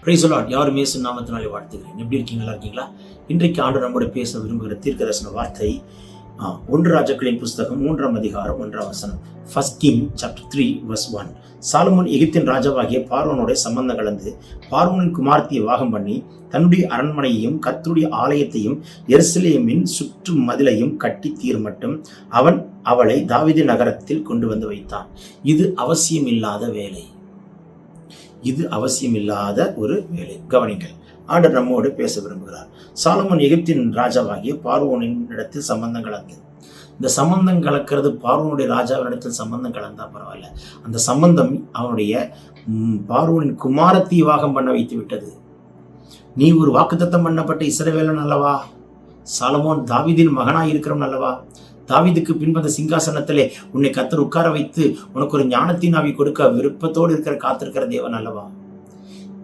Praise the Lord. யாரும் இயேசு நாமத்தினாலே வாழ்த்துகிறேன். எப்படி இருக்கீங்க? நல்லா இருக்கீங்களா? இன்றைக்கு ஆண்டவர் நம்மோடு பேச விரும்புகிற தீர்க்கதரிசன வார்த்தை 1 ராஜாக்களின் புஸ்தகம் 3ஆம் அதிகாரம் 1ஆம் வசனம். 1 Kings chapter 3 verse 1. சாலமோன் எகிப்தின் ராஜாவாகிய பார்வோனோட சம்பந்தம் கலந்து பார்வோனின் குமாரத்தியை வாகம் பண்ணி தன்னுடைய அரண்மனையையும் கர்த்தருடைய ஆலயத்தையும் எருசலேமின் சுற்றும் மதிலையும் கட்டி தீர்மட்டும் அவன் அவளை தாவீது நகரத்தில் கொண்டு வந்து வைத்தான். இது அவசியமில்லாத வேலை. இது அவசியமில்லாத ஒரு வேலை. கவனிங்கள், ஆண்டவர் நம்மோடு பேச விரும்புகிறார். சாலமோன் எகிப்தின் ராஜாவாகிய பார்வோனின் இடத்தில் சம்பந்தம் கலந்தது. இந்த சம்பந்தம் கலக்கிறது பார்வோனுடைய ராஜாவினிடத்தில் சம்பந்தம் கலந்தா பரவாயில்ல, அந்த சம்பந்தம் அவனுடைய பார்வோனின் குமாரத்தை வாகம் பண்ண வைத்து விட்டது. நீ ஒரு வாக்குத்தத்தம் பண்ணப்பட்ட இஸ்ரவேலன் அல்லவா? சாலமோன் தாவீதின் மகனாய் இருக்கிறவன் அல்லவா? தாவீதுக்கு பின்பந்த சிங்காசனத்திலே உன்னை கர்த்தர் உட்கார வைத்து உனக்கு ஒரு ஞானத்தின் ஆவி கொடுக்க விருப்பத்தோடு காத்திருக்கிற தேவன் அல்லவா?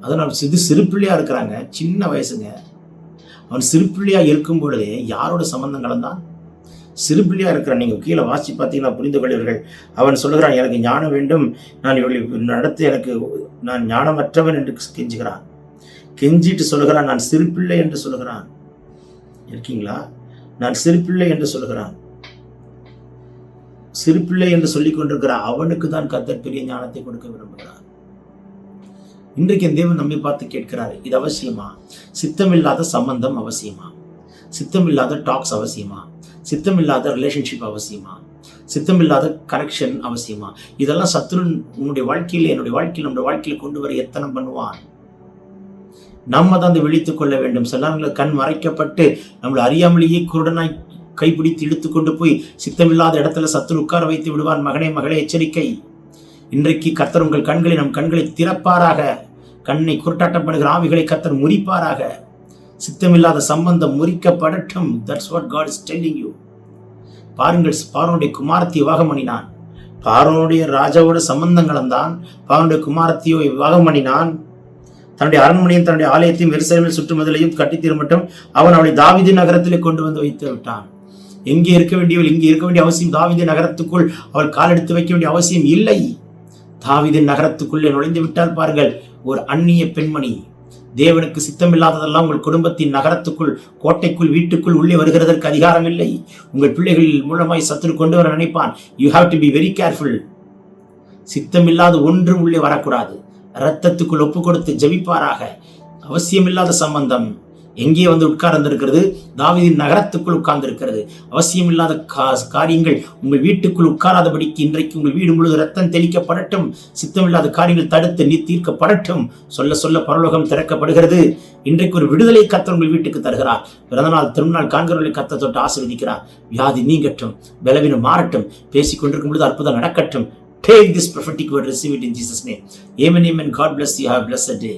அதனால் சிறுபிள்ளையா இருக்கிறாங்க, சின்ன வயசுங்க. அவன் சிறுபிள்ளையா இருக்கும் பொழுதே யாரோட சம்பந்தம் கலந்தான்? சிறுபிள்ளையா இருக்கிறான். நீங்க கீழே வாசி பார்த்தீங்கன்னா புரிந்து கொள்வீர்கள். அவன் சொல்லுகிறான், எனக்கு ஞானம் வேண்டும், நான் நான் ஞானமற்றவன் என்று கெஞ்சுகிறான். கெஞ்சிட்டு சொல்லுகிறான், நான் சிறுபிள்ளை என்று சொல்லுகிறான். இருக்கீங்களா? நான் சிறுபிள்ளை என்று சொல்லுகிறான். சிறுபிள்ளை என்று சொல்லிக் கொண்டிருக்கிற அவனுக்கு தான் கர்த்தர் பெரிய ஞானத்தை கொடுக்க விரும்புகிறார். இன்றைக்கு தேவன் நம்மை பார்த்து கேட்கிறாரு, இது அவசியமா? சித்தமில்லாத சம்பந்தம் அவசியமா? சித்தமில்லாத டாக்ஸ் அவசியமா? சித்தமில்லாத ரிலேஷன்ஷிப் அவசியமா? சித்தமில்லாத கனெக்ஷன் அவசியமா? இதெல்லாம் சத்துருன் உன்னுடைய வாழ்க்கையில, என்னுடைய வாழ்க்கையில், நம்முடைய வாழ்க்கையில கொண்டு வர எத்தனை பண்ணுவான். நம்ம தான் அதை விழித்துக் கொள்ள வேண்டும். சில நேரங்களில் கண் மறைக்கப்பட்டு நம்மளை அறியாமலேயே குருடனாய் கைப்பிடித்து இழுத்து கொண்டு போய் சித்தமில்லாத இடத்துல சத்துரு உட்கார வைத்து விடுவான். மகனே மகளே, எச்சரிக்கை. இன்றைக்கு கர்த்தர் உங்கள் கண்களை, நம் கண்களை திறப்பாராக. கண்ணை குருட்டாட்டம் பண்ணுகிற ஆவிகளை கர்த்தர் முறிப்பாராக. சித்தமில்லாத சம்பந்தம் முறிக்கப்படட்டும். That's what God is telling you. பாருங்கள், பார்வோனுடைய குமாரத்தியை வாகம் பண்ணினான். பார்வோனுடைய ராஜாவோட சம்பந்தங்களும் தான் பார்வோனுடைய குமாரத்தியோ வாகம் பண்ணினான். தன்னுடைய அரண்மனையும் தன்னுடைய ஆலயத்தையும் எருசலேமில் சுற்று மதிலையும் கட்டி தீர்மட்டும் அவன் அவளை தாவீது நகரத்திலே கொண்டு வந்து வைத்து விட்டான். எங்கே இருக்க வேண்டியவள் இங்கே இருக்க வேண்டிய அவசியம் தாவீது நகரத்துக்குள் அவள் கால் எடுத்து வைக்க வேண்டிய அவசியம் இல்லை. தாவீதின் நகரத்துக்குள்ளே நுழைந்து விட்டால் பாருங்கள், ஒரு அந்நிய பெண்மணி. தேவனுக்கு சித்தமில்லாததெல்லாம் உங்கள் குடும்பத்தின் நகரத்துக்குள், கோட்டைக்குள், வீட்டுக்குள் உள்ளே வருகிறதற்கு அதிகாரம் இல்லை. உங்கள் பிள்ளைகள் மூலமாய் சத்துரு கொண்டு வர நினைப்பான். You have to be very careful. சித்தமில்லாத ஒன்றும் உள்ளே வரக்கூடாது. இரத்தத்துக்குள் ஒப்பு கொடுத்து ஜெபிப்பாராக. அவசியமில்லாத சம்பந்தம் எங்கே வந்து உட்கார்ந்திருக்கிறது? தாவீதின் நகரத்துக்குள் உட்கார்ந்து இருக்கிறது. அவசியமில்லாத காரியங்கள் உங்கள் வீட்டுக்குள் உட்காராதபடிக்கு இன்றைக்கு உங்கள் வீடு முழுவதும் ரத்தம் தெளிக்கப்படட்டும். சித்தமில்லாத காரியங்கள் தடுத்து நீ தீர்க்கப்படட்டும். சொல்ல சொல்ல பரலோகம் திறக்கப்படுகிறது. இன்றைக்கு ஒரு விடுதலை கர்த்தர் உங்கள் வீட்டுக்கு தருகிறார். பிறந்தநாள் திருநாள் காண்கிறவர்களை கர்த்தர் தொட்டு ஆசீர்வதிக்கிறார். வியாதி நீங்கட்டும், பலவீனம் மாறட்டும். பேசிக் கொண்டிருக்கும் பொழுது அற்புதம் நடக்கட்டும். Take this prophetic word, receive it in Jesus' name. Amen, amen. God bless you. Have a blessed day.